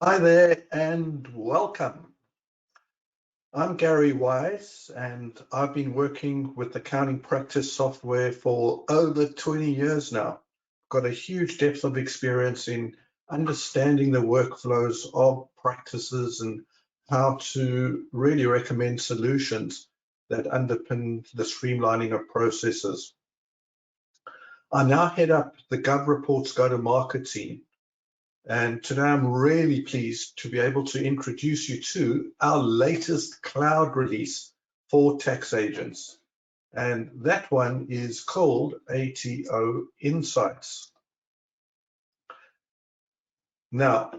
Hi there and welcome. I'm Gary Wise and I've been working with accounting practice software for over 20 years now. Got a huge depth of experience in understanding the workflows of practices and how to really recommend solutions that underpin the streamlining of processes. I now head up the GovReports go-to-market team. And today I'm really pleased to be able to introduce you to our latest cloud release for tax agents. And that one is called ATO Insights. Now,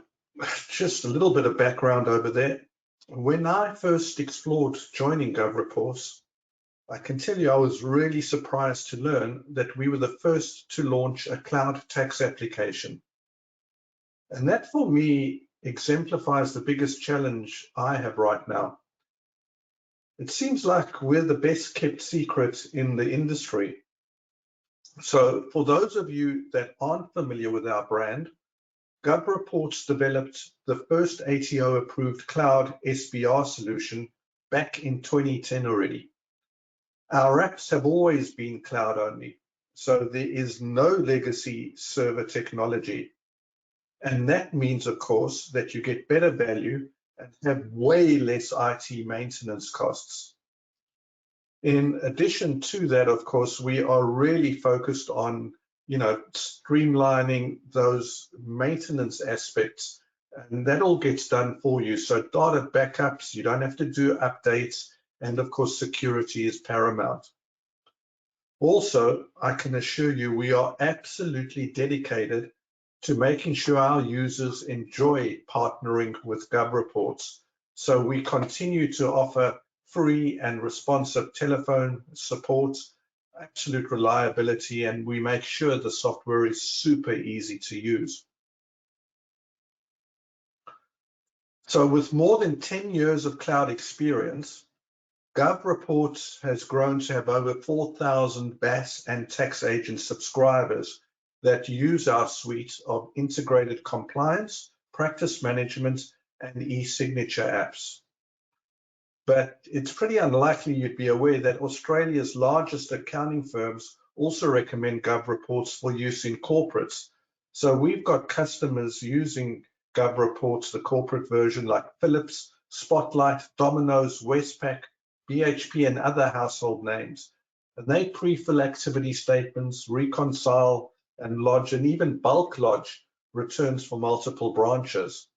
just a little bit of background over there. When I first explored joining GovReports, I can tell you I was really surprised to learn that we were the first to launch a cloud tax application. And that for me exemplifies the biggest challenge I have right now. It seems like we're the best kept secret in the industry. So for those of you that aren't familiar with our brand, GovReports developed the first ATO approved cloud SBR solution back in 2010 already. Our apps have always been cloud only, so there is no legacy server technology. And that means, of course, that you get better value and have way less IT maintenance costs. In addition to that, of course, we are really focused on, streamlining those maintenance aspects, and that all gets done for you. So data backups, you don't have to do updates, and of course, security is paramount. Also, I can assure you, we are absolutely dedicated to making sure our users enjoy partnering with GovReports. So we continue to offer free and responsive telephone support, absolute reliability, and we make sure the software is super easy to use. So with more than 10 years of cloud experience, GovReports has grown to have over 4,000 BAS and tax agent subscribers that use our suite of integrated compliance, practice management, and e-signature apps. But it's pretty unlikely you'd be aware that Australia's largest accounting firms also recommend GovReports for use in corporates. So we've got customers using GovReports, the corporate version, like Philips, Spotlight, Domino's, Westpac, BHP, and other household names. And they pre-fill activity statements, reconcile and lodge, and even bulk lodge returns for multiple branches.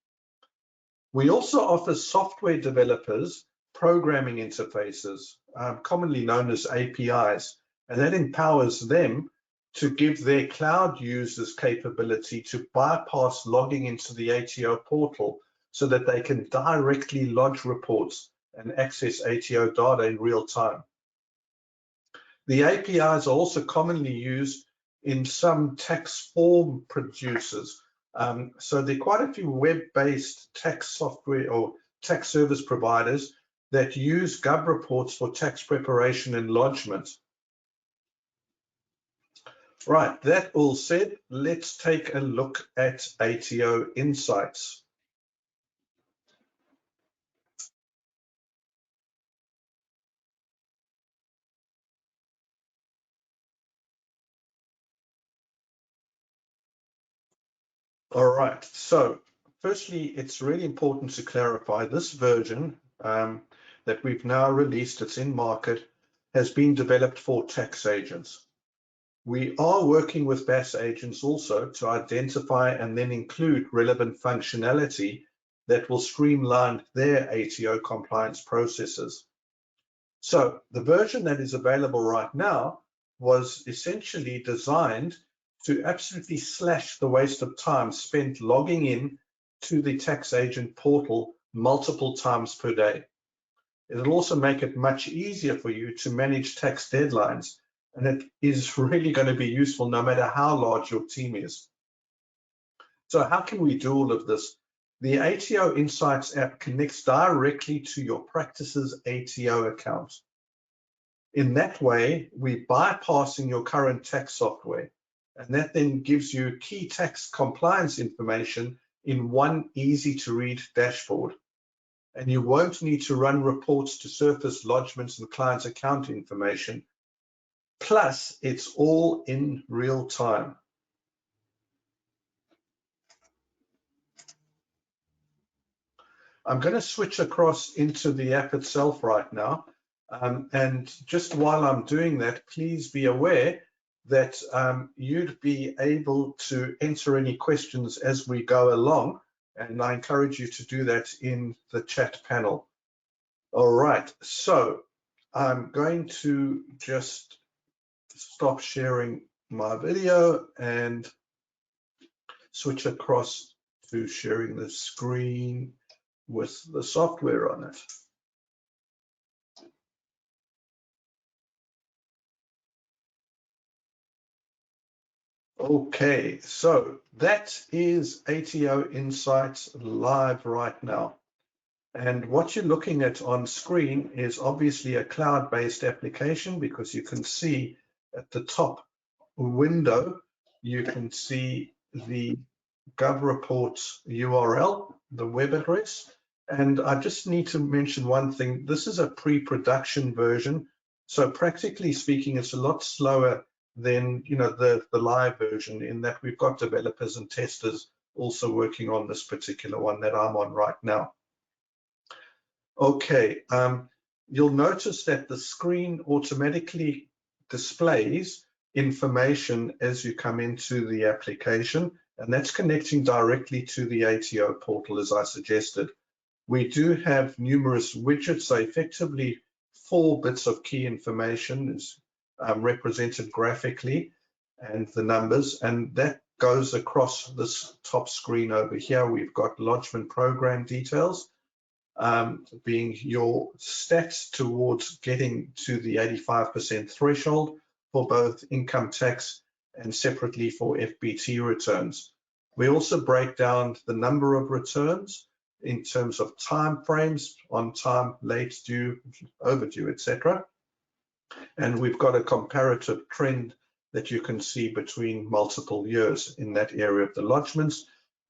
We also offer software developers programming interfaces, commonly known as APIs, and that empowers them to give their cloud users capability to bypass logging into the ATO portal so that they can directly lodge reports and access ATO data in real time. The APIs are also commonly used in some tax form producers. So there are quite a few web-based tax software or tax service providers that use GovReports for tax preparation and lodgement. Right, that all said, let's take a look at ATO Insights. All right, so firstly, it's really important to clarify this version that we've now released, it's in market, has been developed for tax agents. We are working with BAS agents also to identify and then include relevant functionality that will streamline their ATO compliance processes. So the version that is available right now was essentially designed to absolutely slash the waste of time spent logging in to the tax agent portal multiple times per day. It'll also make it much easier for you to manage tax deadlines, and it is really going to be useful no matter how large your team is. So how can we do all of this? The ATO Insights app connects directly to your practice's ATO account. In that way, we're bypassing your current tax software, and that then gives you key tax compliance information in one easy to read dashboard. And you won't need to run reports to surface lodgements and clients' account information. Plus, it's all in real time. I'm going to switch across into the app itself right now. And just while I'm doing that, please be aware that you'd be able to enter any questions as we go along. And I encourage you to do that in the chat panel. All right, so I'm going to just stop sharing my video and switch across to sharing the screen with the software on it. Okay, so that is ATO Insights live right now. And what you're looking at on screen is obviously a cloud-based application, because you can see at the top window, you can see the GovReports URL, the web address. And I just need to mention one thing. This is a pre-production version. So practically speaking, it's a lot slower than the live version, in that we've got developers and testers also working on this particular one that I'm on right now. Okay, you'll notice that the screen automatically displays information as you come into the application, and that's connecting directly to the ATO portal, as I suggested. We do have numerous widgets, so effectively 4 bits of key information is represented graphically, and the numbers, and that goes across this top screen over here. We've got lodgement program details, being your stats towards getting to the 85% threshold for both income tax and separately for FBT returns. We also break down the number of returns in terms of time frames, on time, late due, overdue, etc. And we've got a comparative trend that you can see between multiple years in that area of the lodgements.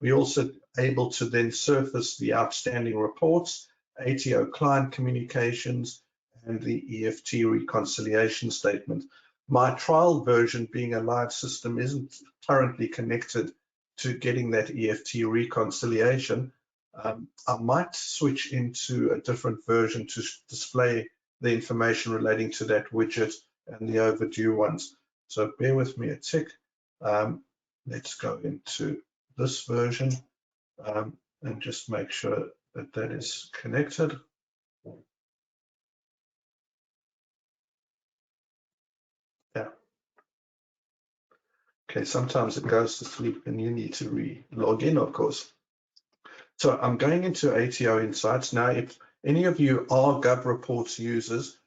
We're also able to then surface the outstanding reports, ATO client communications, and the EFT reconciliation statement. My trial version, being a live system, isn't currently connected to getting that EFT reconciliation. I might switch into a different version to display the information relating to that widget and the overdue ones. So bear with me a tick. Let's go into this version and just make sure that that is connected. Yeah. Okay, sometimes it goes to sleep and you need to log in, of course. So I'm going into ATO Insights. Now, if any of you are GovReports users,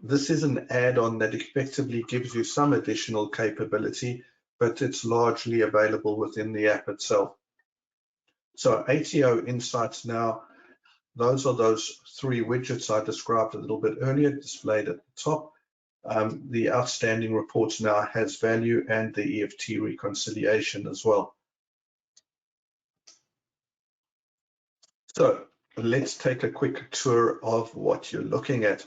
this is an add-on that effectively gives you some additional capability, but it's largely available within the app itself. So ATO Insights now, those are those 3 widgets I described a little bit earlier, displayed at the top. The outstanding reports now has value, and the EFT reconciliation as well. So let's take a quick tour of what you're looking at.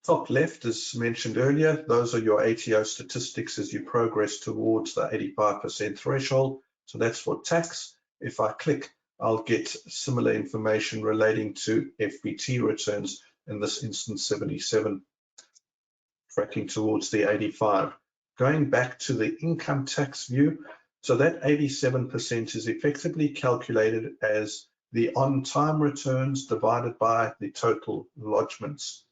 Top left, as mentioned earlier, those are your ATO statistics as you progress towards the 85% threshold. So that's for tax. If I click, I'll get similar information relating to FBT returns, in this instance 77, tracking towards the 85. Going back to the income tax view, so that 87% is effectively calculated as the on-time returns divided by the total lodgements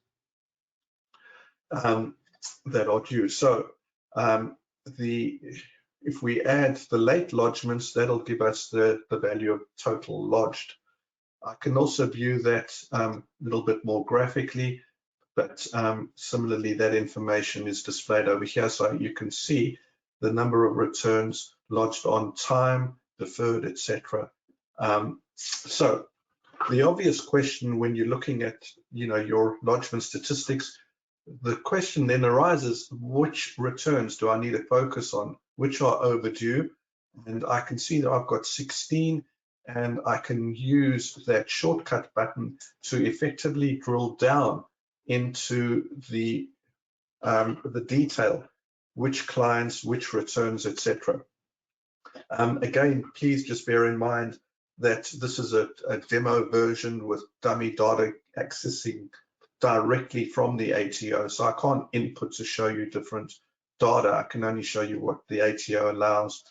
that are due. So if we add the late lodgements, that'll give us the value of total lodged. I can also view that a little bit more graphically, but similarly, that information is displayed over here. So you can see the number of returns lodged on time, deferred, etc. So the obvious question when you're looking at your lodgement statistics, the question then arises, which returns do I need to focus on? Which are overdue? And I can see that I've got 16, and I can use that shortcut button to effectively drill down into the detail, which clients, which returns, etc. Again, please just bear in mind that this is a demo version with dummy data accessing directly from the ATO. So I can't input to show you different data. I can only show you what the ATO allows.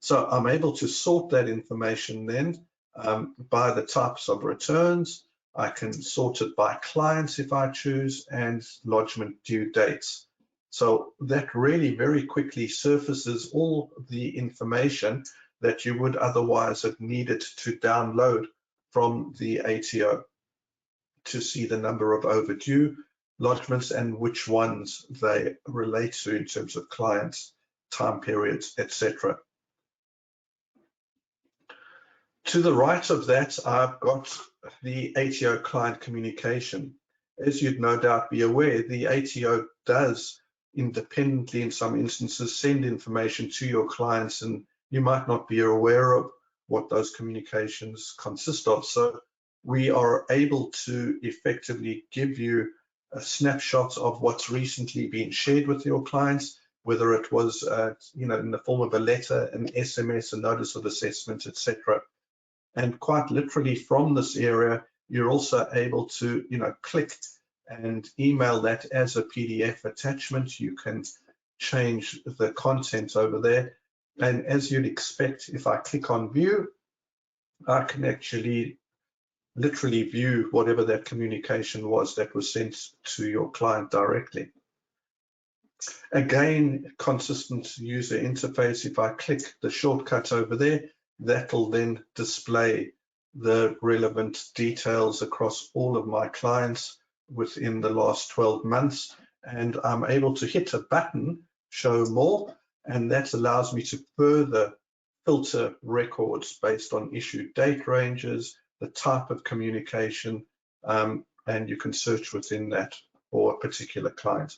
So I'm able to sort that information then by the types of returns. I can sort it by clients if I choose, and lodgement due dates. So that really very quickly surfaces all the information that you would otherwise have needed to download from the ATO to see the number of overdue lodgements and which ones they relate to in terms of clients, time periods, etc. To the right of that, I've got the ATO client communication. As you'd no doubt be aware, the ATO does independently, in some instances, send information to your clients, and you might not be aware of what those communications consist of. So we are able to effectively give you a snapshot of what's recently been shared with your clients, whether it was in the form of a letter, an SMS, a notice of assessment, etc. And quite literally from this area, you're also able to, click and email that as a PDF attachment. You can change the content over there. And as you'd expect, if I click on view, I can actually literally view whatever that communication was that was sent to your client directly. Again, consistent user interface. If I click the shortcut over there, that'll then display the relevant details across all of my clients within the last 12 months. And I'm able to hit a button, show more, and that allows me to further filter records based on issue date ranges, the type of communication, and you can search within that for a particular client.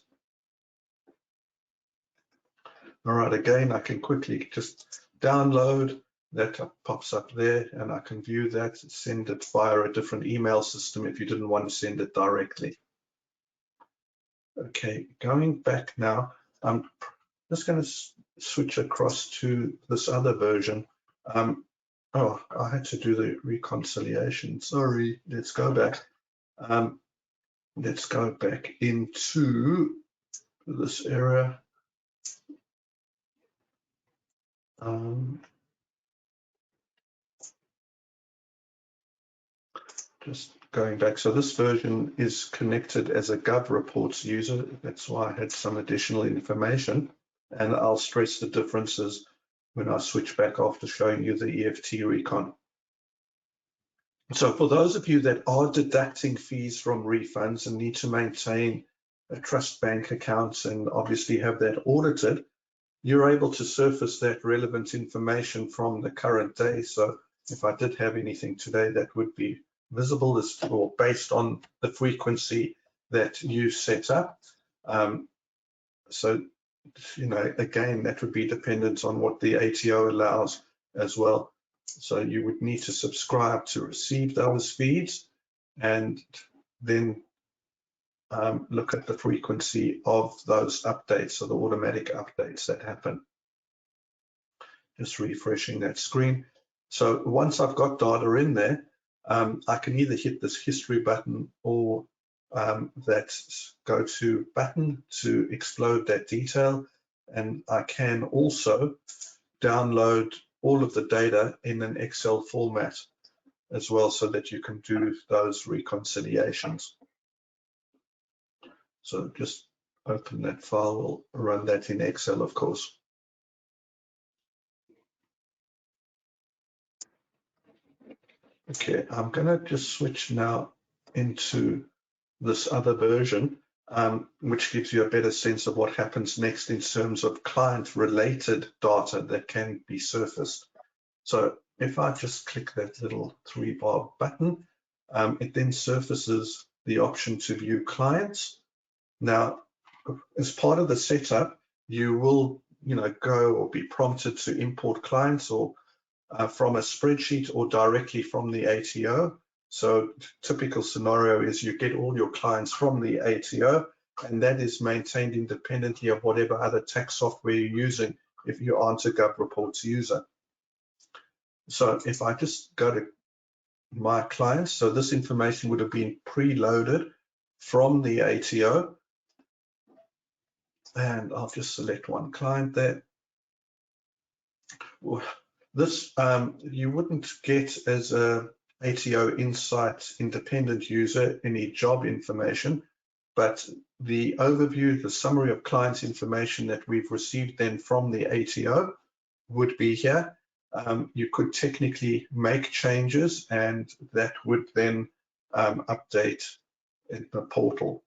All right, again, I can quickly just download. That pops up there, and I can view that, send it via a different email system if you didn't want to send it directly. Okay, going back now, I'm just going to switch across to this other version. Oh, I had to do the reconciliation. Sorry, let's go back. Let's go back into this area. Just going back, so this version is connected as a GovReports user. That's why I had some additional information, and I'll stress the differences when I switch back after showing you the EFT recon. So for those of you that are deducting fees from refunds and need to maintain a trust bank account and obviously have that audited, you're able to surface that relevant information from the current day. So if I did have anything today, that would be visible or based on the frequency that you set up. So, again, that would be dependent on what the ATO allows as well. So you would need to subscribe to receive those feeds and then look at the frequency of those updates, so the automatic updates that happen. Just refreshing that screen. So once I've got data in there, I can either hit this history button or that go to button to explode that detail. And I can also download all of the data in an Excel format as well, so that you can do those reconciliations. So just open that file, we'll run that in Excel, of course. Okay, I'm gonna just switch now into this other version, which gives you a better sense of what happens next in terms of client-related data that can be surfaced. So if I just click that little 3-bar button, it then surfaces the option to view clients. Now, as part of the setup, you will, go or be prompted to import clients or from a spreadsheet or directly from the ATO. So typical scenario is you get all your clients from the ATO, and that is maintained independently of whatever other tax software you're using if you aren't a GovReports user. So if I just go to my clients, so this information would have been preloaded from the ATO, and I'll just select one client there. This you wouldn't get as a ATO Insight independent user any job information, but the overview, the summary of clients information that we've received then from the ATO would be here. You could technically make changes, and that would then update in the portal.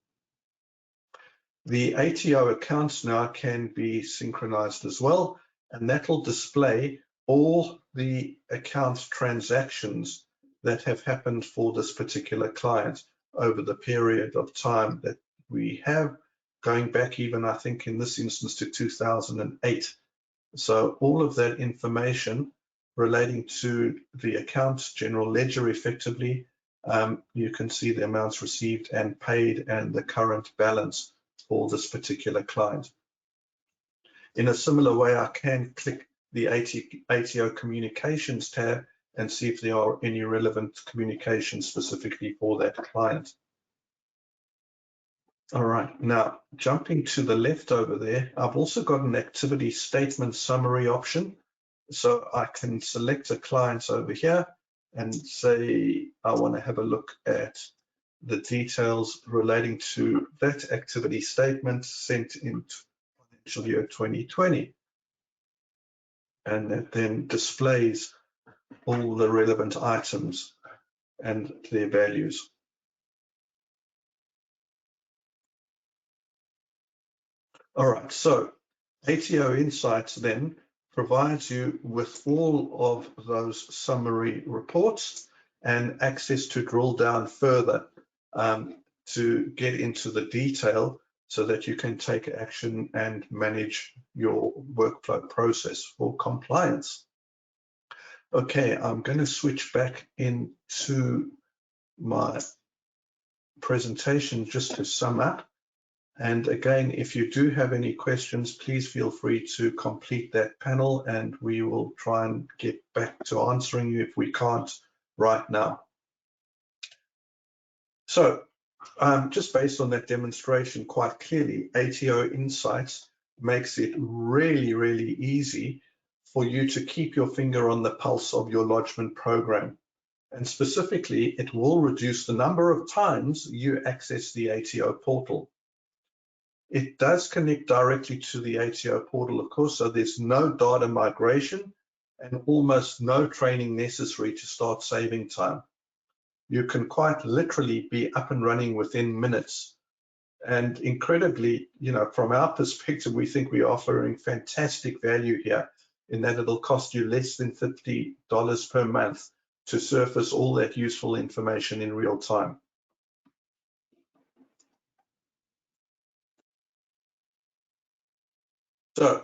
The ATO accounts now can be synchronized as well, and that will display all the account transactions that have happened for this particular client over the period of time that we have, going back even, I think, in this instance to 2008. So all of that information relating to the account general ledger effectively, you can see the amounts received and paid and the current balance for this particular client. In a similar way, I can click the ATO Communications tab and see if there are any relevant communications specifically for that client. All right, now jumping to the left over there, I've also got an activity statement summary option. So I can select a client over here and say I want to have a look at the details relating to that activity statement sent in financial year 2020. And that then displays all the relevant items and their values. All right, so ATO Insights then provides you with all of those summary reports and access to drill down further to get into the detail so that you can take action and manage your workflow process for compliance. Okay, I'm going to switch back into my presentation just to sum up. And again, if you do have any questions, please feel free to complete that panel and we will try and get back to answering you if we can't right now. So just based on that demonstration, quite clearly, ATO Insights makes it really, really easy for you to keep your finger on the pulse of your lodgement program. And specifically, it will reduce the number of times you access the ATO portal. It does connect directly to the ATO portal, of course, so there's no data migration and almost no training necessary to start saving time. You can quite literally be up and running within minutes. And incredibly, you know, from our perspective, we think we're offering fantastic value here in that it'll cost you less than $50 per month to surface all that useful information in real time. So,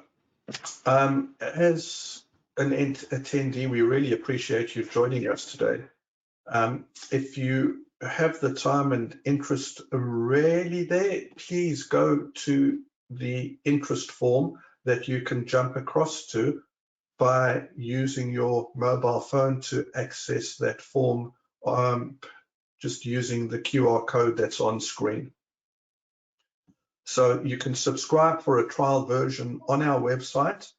as an attendee, we really appreciate you joining us today. If you have the time and interest really there, please go to the interest form that you can jump across to by using your mobile phone to access that form, just using the QR code that's on screen. So you can subscribe for a trial version on our website,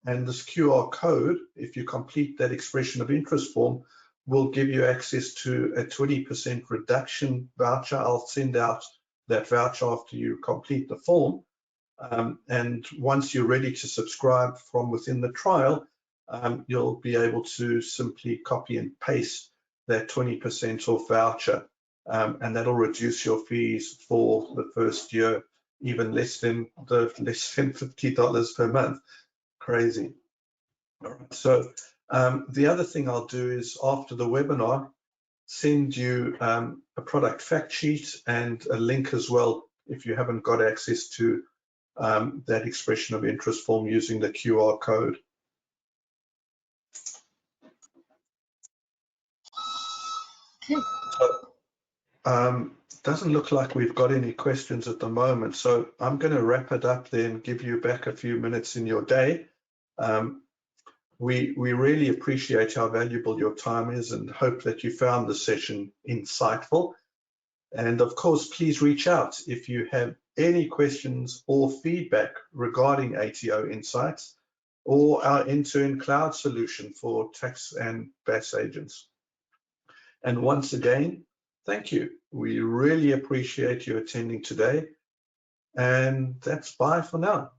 and this QR code, if you complete that expression of interest form, will give you access to a 20% reduction voucher. I'll send out that voucher after you complete the form. And once you're ready to subscribe from within the trial, you'll be able to simply copy and paste that 20% off voucher, and that'll reduce your fees for the first year, even less than $50 per month. Crazy. All right, so the other thing I'll do is after the webinar, send you a product fact sheet and a link as well if you haven't got access to that expression of interest form using the QR code. Doesn't look like we've got any questions at the moment, so I'm going to wrap it up then, give you back a few minutes in your day. We really appreciate how valuable your time is and hope that you found the session insightful. And of course, please reach out if you have any questions or feedback regarding ATO Insights or our end-to-end cloud solution for tax and BAS agents. And once again, thank you. We really appreciate you attending today. And that's bye for now.